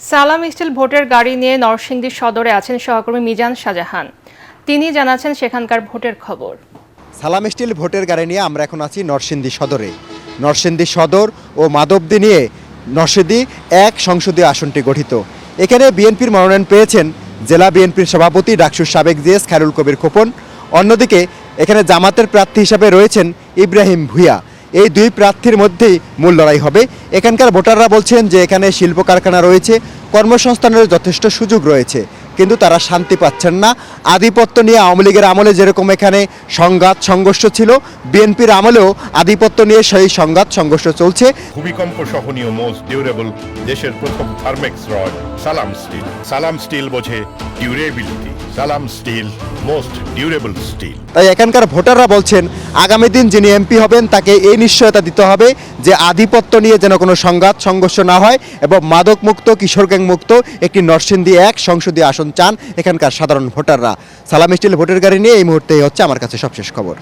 সালাম স্টিল ভোটের গাড়ি নিয়ে নরসিংদী সদরে আছেন সহকর্মী মিজান শাহজাহান। তিনি জানাচ্ছেন সেখানকার ভোটের খবর। সালাম স্টিল ভোটের গাড়ি নিয়ে আমরা এখন আছি নরসিংদী সদরে। নরসিংদী সদর ও মাধবদী নিয়ে নরসিংদী এক সংসদীয় আসনটি গঠিত। এখানে বিএনপির মনোনয়ন পেয়েছেন জেলা বিএনপির সভাপতি ডাকসুর সাবেক জিএস খায়রুল কবির খোকন। অন্যদিকে এখানে জামাতের প্রার্থী হিসাবে রয়েছেন ইব্রাহিম ভূঁইয়া। এই দুই প্রার্থীর মধ্যেই মূল লড়াই হবে। এখানকার ভোটাররা বলছেন যে এখানে শিল্প কারখানা রয়েছে, কর্মসংস্থানের যথেষ্ট সুযোগ রয়েছে, কিন্তু তারা শান্তি পাচ্ছেন না। আধিপত্য নিয়ে আওয়ামী লীগের আমলে যেরকম এখানে সংঘাত সংঘর্ষ ছিল, বিএনপির আমলেও আধিপত্য নিয়ে সেই সংঘাত সংঘর্ষ চলছে। ভূমিকম্প সহনীয় মোস্ট ডিউরেবল দেশের প্রথম থার্মেক্স রড সালাম স্টিল। সালাম স্টিল বোঝে ডিউরেবিলিটি। সালাম স্টিল মোস্ট ডিউরেবল স্টিল। তাই এখানকার ভোটাররা বলছেন আগামী দিন যিনি এমপি হবেন তাকে এই নিশ্চয়তা দিতে হবে যে আধিপত্য নিয়ে যেন কোনো সংঘাত সংঘর্ষ না হয় এবং মাদক মুক্ত, কিশোর গ্যাং মুক্ত একটি নরসিংদী এক সংসদীয় আসন চান এখানকার সাধারণ ভোটাররা। সালাম স্টিল ভোটের গাড়ি নিয়ে এই মুহূর্তে হচ্ছে আমার কাছে সবশেষ খবর।